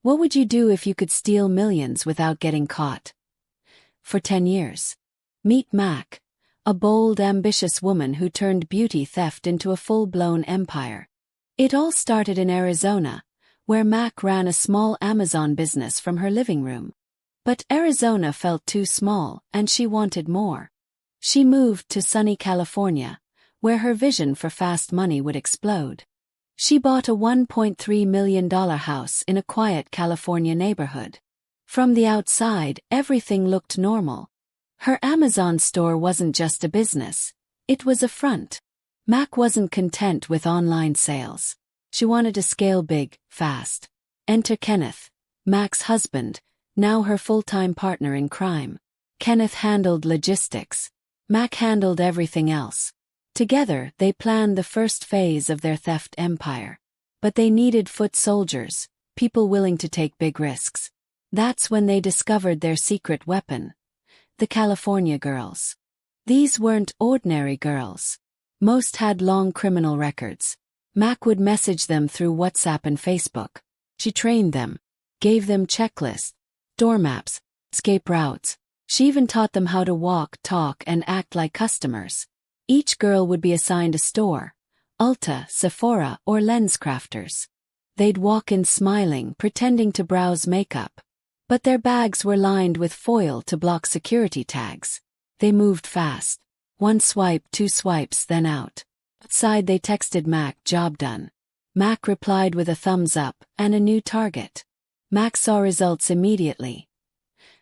What would you do if you could steal millions without getting caught? For 10 years. Meet Mac, a bold, ambitious woman who turned beauty theft into a full-blown empire. It all started in Arizona, where Mac ran a small Amazon business from her living room. But Arizona felt too small, and she wanted more. She moved to sunny California, where her vision for fast money would explode. She bought a $1.3 million house in a quiet California neighborhood. From the outside, everything looked normal. Her Amazon store wasn't just a business, it was a front. Mac wasn't content with online sales. She wanted to scale big, fast. Enter Kenneth, Mac's husband, now her full-time partner in crime. Kenneth handled logistics. Mac handled everything else. Together, they planned the first phase of their theft empire. But they needed foot soldiers, people willing to take big risks. That's when they discovered their secret weapon. The California girls. These weren't ordinary girls. Most had long criminal records. Mac would message them through WhatsApp and Facebook. She trained them, gave them checklists, door maps, escape routes. She even taught them how to walk, talk, and act like customers. Each girl would be assigned a store, Ulta, Sephora, or LensCrafters. They'd walk in smiling, pretending to browse makeup. But their bags were lined with foil to block security tags. They moved fast. One swipe, 2 swipes, then out. Outside they texted Mac, job done. Mac replied with a thumbs up and a new target. Mac saw results immediately.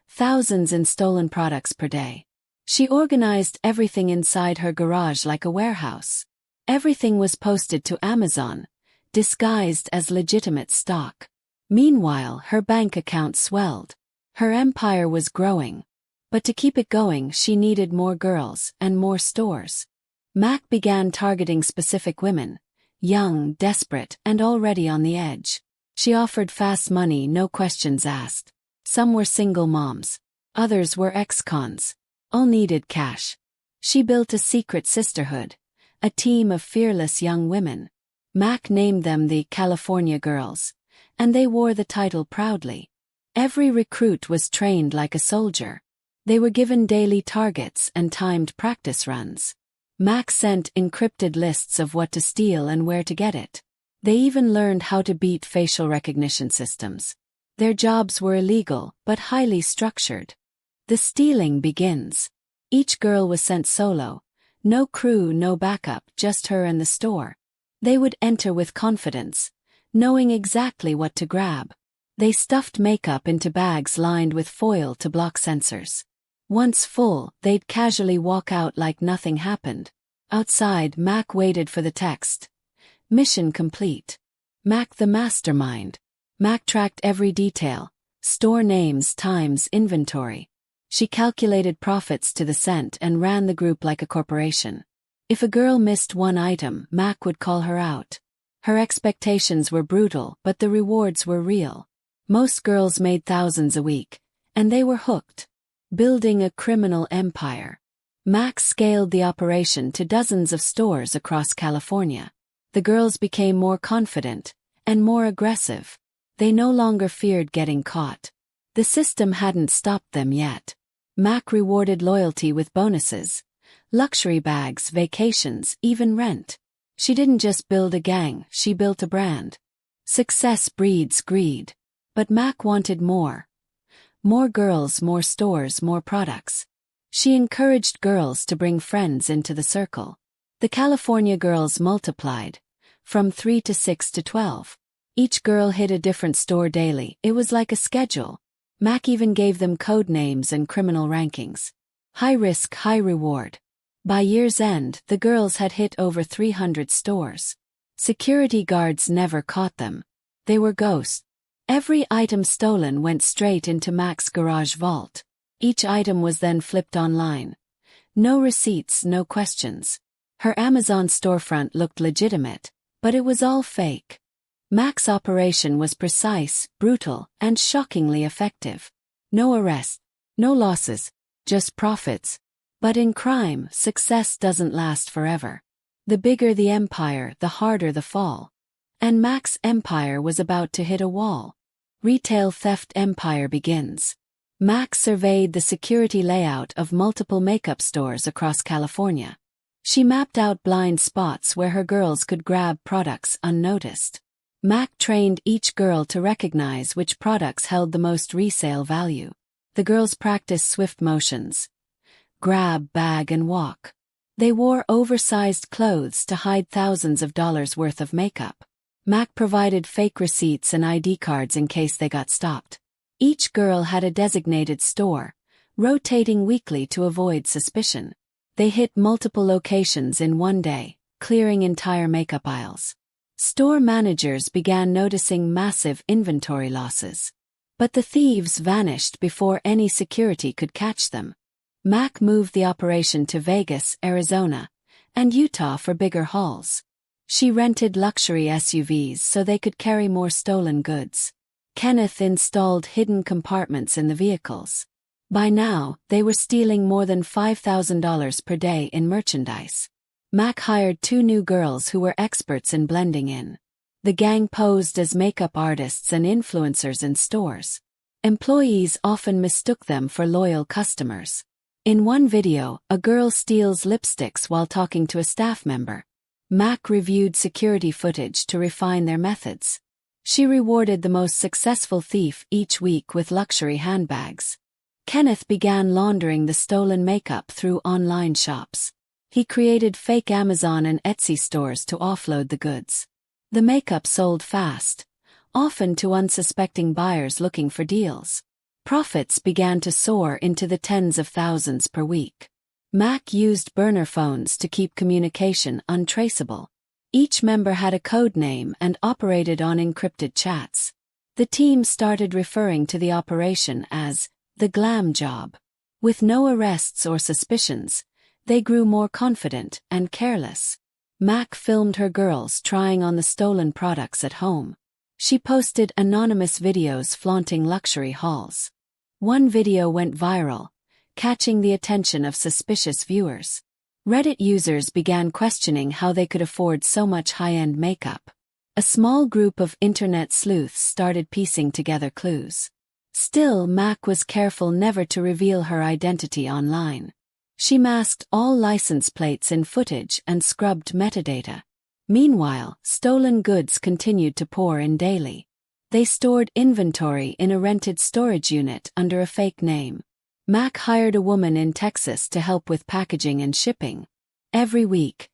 Thousands in stolen products per day. She organized everything inside her garage like a warehouse. Everything was posted to Amazon, disguised as legitimate stock. Meanwhile, her bank account swelled. Her empire was growing. But to keep it going, she needed more girls and more stores. Mac began targeting specific women, young, desperate, and already on the edge. She offered fast money, no questions asked. Some were single moms. Others were ex-cons. All needed cash. She built a secret sisterhood, a team of fearless young women. Mac named them the California Girls, and they wore the title proudly. Every recruit was trained like a soldier. They were given daily targets and timed practice runs. Mac sent encrypted lists of what to steal and where to get it. They even learned how to beat facial recognition systems. Their jobs were illegal, but highly structured. The stealing begins. Each girl was sent solo. No crew, no backup, just her and the store. They would enter with confidence, knowing exactly what to grab. They stuffed makeup into bags lined with foil to block sensors. Once full, they'd casually walk out like nothing happened. Outside, Mac waited for the text. Mission complete. Mac the mastermind. Mac tracked every detail. Store names, times, inventory. She calculated profits to the cent and ran the group like a corporation. If a girl missed one item, Mac would call her out. Her expectations were brutal, but the rewards were real. Most girls made thousands a week, and they were hooked. Building a criminal empire. Mac scaled the operation to dozens of stores across California. The girls became more confident and more aggressive. They no longer feared getting caught. The system hadn't stopped them yet. Mac rewarded loyalty with bonuses, luxury bags, vacations, even rent. She didn't just build a gang, she built a brand. Success breeds greed. But Mac wanted more. More girls, more stores, more products. She encouraged girls to bring friends into the circle. The California girls multiplied, from 3 to 6 to 12. Each girl hit a different store daily. It was like a schedule. Mac even gave them code names and criminal rankings. High risk, high reward. By year's end, the girls had hit over 300 stores. Security guards never caught them. They were ghosts. Every item stolen went straight into Mac's garage vault. Each item was then flipped online. No receipts, no questions. Her Amazon storefront looked legitimate, but it was all fake. Mac's operation was precise, brutal, and shockingly effective. No arrests, no losses, just profits. But in crime, success doesn't last forever. The bigger the empire, the harder the fall. And Mac's empire was about to hit a wall. retail theft empire begins. Mac surveyed the security layout of multiple makeup stores across California. She mapped out blind spots where her girls could grab products unnoticed. Mac trained each girl to recognize which products held the most resale value. The girls practiced swift motions. Grab, bag, and walk. They wore oversized clothes to hide thousands of dollars worth of makeup. Mac provided fake receipts and ID cards in case they got stopped. Each girl had a designated store, rotating weekly to avoid suspicion. They hit multiple locations in one day, clearing entire makeup aisles. Store managers began noticing massive inventory losses. But the thieves vanished before any security could catch them. Mac moved the operation to Vegas, Arizona, and Utah for bigger hauls. She rented luxury SUVs so they could carry more stolen goods. Kenneth installed hidden compartments in the vehicles. By now, they were stealing more than $5,000 per day in merchandise. Mac hired 2 new girls who were experts in blending in. The gang posed as makeup artists and influencers in stores. Employees often mistook them for loyal customers. In one video, a girl steals lipsticks while talking to a staff member. Mac reviewed security footage to refine their methods. She rewarded the most successful thief each week with luxury handbags. Kenneth began laundering the stolen makeup through online shops. He created fake Amazon and Etsy stores to offload the goods. The makeup sold fast, often to unsuspecting buyers looking for deals. Profits began to soar into the tens of thousands per week. Mac used burner phones to keep communication untraceable. Each member had a code name and operated on encrypted chats. The team started referring to the operation as the glam job. With no arrests or suspicions, they grew more confident and careless. Mac filmed her girls trying on the stolen products at home. She posted anonymous videos flaunting luxury hauls. One video went viral, catching the attention of suspicious viewers. Reddit users began questioning how they could afford so much high-end makeup. A small group of internet sleuths started piecing together clues. Still, Mac was careful never to reveal her identity online. She masked all license plates in footage and scrubbed metadata. Meanwhile, stolen goods continued to pour in daily. They stored inventory in a rented storage unit under a fake name. Mac hired a woman in Texas to help with packaging and shipping. Every week,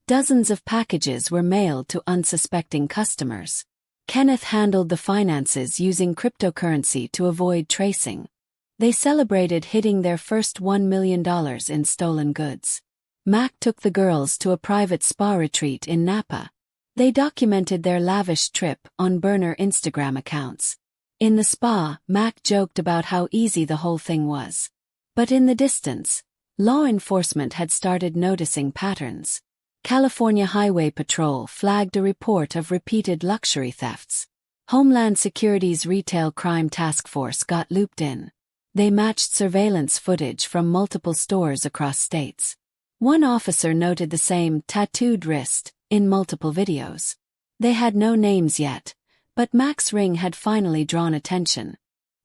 dozens of packages were mailed to unsuspecting customers. Kenneth handled the finances using cryptocurrency to avoid tracing. They celebrated hitting their first $1 million in stolen goods. Mac took the girls to a private spa retreat in Napa. They documented their lavish trip on burner Instagram accounts. In the spa, Mac joked about how easy the whole thing was. But in the distance, law enforcement had started noticing patterns. California Highway Patrol flagged a report of repeated luxury thefts. Homeland Security's Retail Crime Task Force got looped in. They matched surveillance footage from multiple stores across states. One officer noted the same tattooed wrist in multiple videos. They had no names yet, but Mac's ring had finally drawn attention.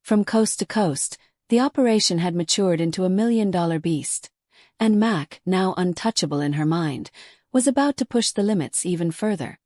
From coast to coast, the operation had matured into a $1 million beast, and Mac, now untouchable in her mind, was about to push the limits even further.